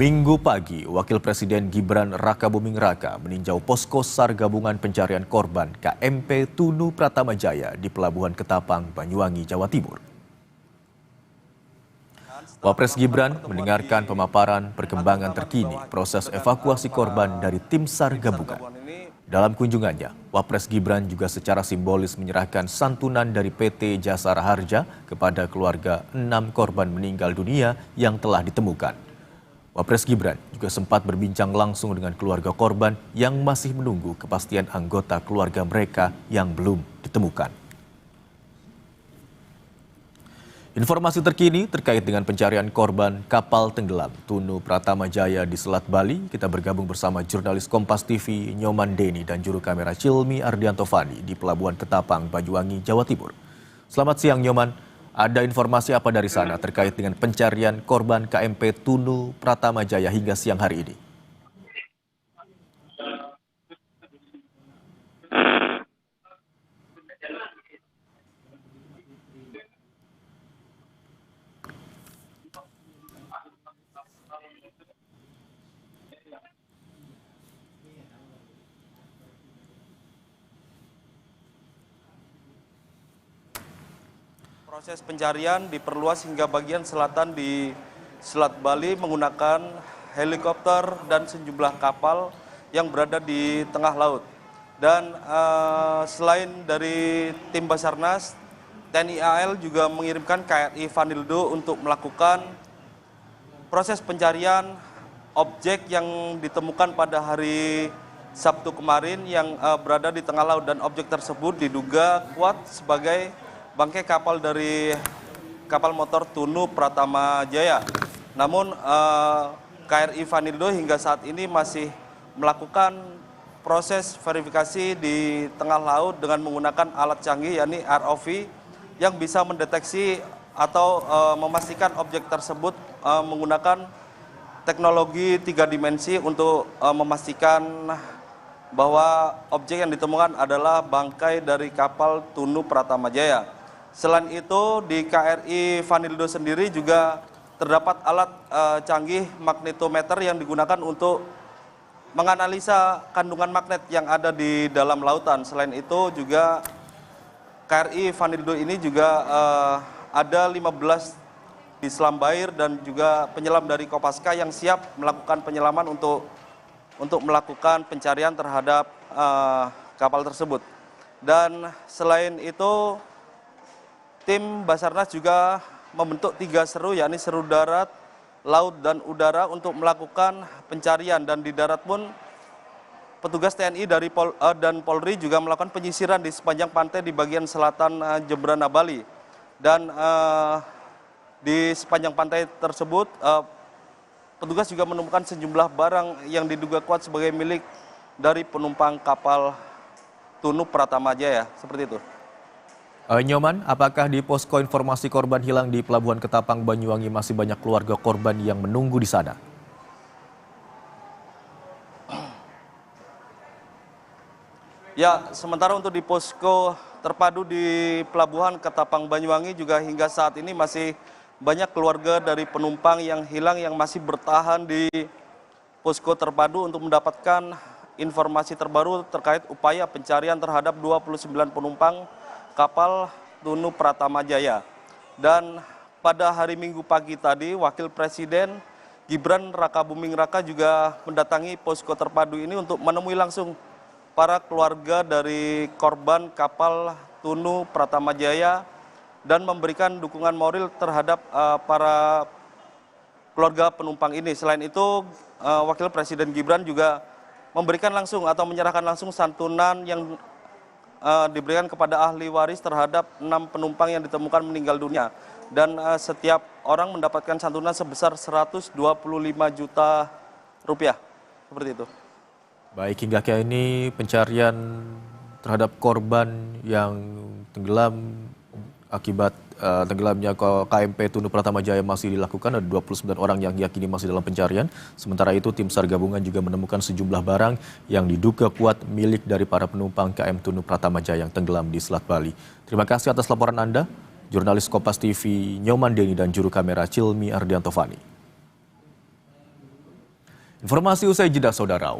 Minggu pagi, Wakil Presiden Gibran Rakabuming Raka meninjau posko SAR Gabungan Pencarian Korban KMP Tunu Pratamajaya di Pelabuhan Ketapang, Banyuwangi, Jawa Timur. Wapres Gibran mendengarkan pemaparan perkembangan terkini proses evakuasi korban dari tim SAR Gabungan. Dalam kunjungannya, Wapres Gibran juga secara simbolis menyerahkan santunan dari PT Jasara Harja kepada keluarga 6 korban meninggal dunia yang telah ditemukan. Wapres Gibran juga sempat berbincang langsung dengan keluarga korban yang masih menunggu kepastian anggota keluarga mereka yang belum ditemukan. Informasi terkini terkait dengan pencarian korban kapal tenggelam Tunu Pratamajaya di Selat Bali, kita bergabung bersama jurnalis Kompas TV Nyoman Deni dan juru kamera Cilmi Ardianto Fani di Pelabuhan Ketapang, Banyuwangi, Jawa Timur. Selamat siang Nyoman. Ada informasi apa dari sana terkait dengan pencarian korban KMP Tunu Pratamajaya hingga siang hari ini? Proses pencarian diperluas hingga bagian selatan di Selat Bali menggunakan helikopter dan sejumlah kapal yang berada di tengah laut. Dan selain dari tim Basarnas, TNI AL juga mengirimkan KRI Vanildo untuk melakukan proses pencarian objek yang ditemukan pada hari Sabtu kemarin yang berada di tengah laut, dan objek tersebut diduga kuat sebagai bangkai kapal dari kapal motor Tunu Pratamajaya. Namun KRI Vanildo hingga saat ini masih melakukan proses verifikasi di tengah laut dengan menggunakan alat canggih yakni ROV yang bisa mendeteksi atau memastikan objek tersebut menggunakan teknologi 3 dimensi untuk memastikan bahwa objek yang ditemukan adalah bangkai dari kapal Tunu Pratamajaya. Selain itu, di KRI Vanildo sendiri juga terdapat alat canggih magnetometer yang digunakan untuk menganalisa kandungan magnet yang ada di dalam lautan. Selain itu juga KRI Vanildo ini juga ada 15 di selam Bair dan juga penyelam dari Kopaska yang siap melakukan penyelaman untuk melakukan pencarian terhadap kapal tersebut. Dan selain itu, tim Basarnas juga membentuk 3 seru, yakni seru darat, laut, dan udara untuk melakukan pencarian. Dan di darat pun petugas TNI dan Polri juga melakukan penyisiran di sepanjang pantai di bagian selatan Jembrana, Bali. Dan di sepanjang pantai tersebut, petugas juga menemukan sejumlah barang yang diduga kuat sebagai milik dari penumpang kapal Tunu Pratamajaya, seperti itu. Nyoman, apakah di posko informasi korban hilang di Pelabuhan Ketapang, Banyuwangi masih banyak keluarga korban yang menunggu di sana? Ya, sementara untuk di posko terpadu di Pelabuhan Ketapang, Banyuwangi juga hingga saat ini masih banyak keluarga dari penumpang yang hilang yang masih bertahan di posko terpadu untuk mendapatkan informasi terbaru terkait upaya pencarian terhadap 29 penumpang kapal Tunu Pratamajaya. Dan pada hari Minggu pagi tadi, Wakil Presiden Gibran Rakabuming Raka juga mendatangi posko terpadu ini untuk menemui langsung para keluarga dari korban kapal Tunu Pratamajaya dan memberikan dukungan moral terhadap para keluarga penumpang ini. Selain itu, Wakil Presiden Gibran juga memberikan langsung atau menyerahkan langsung santunan yang diberikan kepada ahli waris terhadap 6 penumpang yang ditemukan meninggal dunia. Dan setiap orang mendapatkan santunan sebesar 125 juta rupiah. Seperti itu. Baik, hingga kini ini pencarian terhadap korban yang tenggelam akibat tenggelamnya KMP Tunu Pratamajaya masih dilakukan. Ada 29 orang yang yakini masih dalam pencarian. Sementara itu tim SAR gabungan juga menemukan sejumlah barang yang diduga kuat milik dari para penumpang KM Tunu Pratamajaya yang tenggelam di Selat Bali. Terima kasih atas laporan Anda, jurnalis Kompas TV Nyoman Deni dan juru kamera Cilmi Ardianto Fani. Informasi usai jeda, saudara.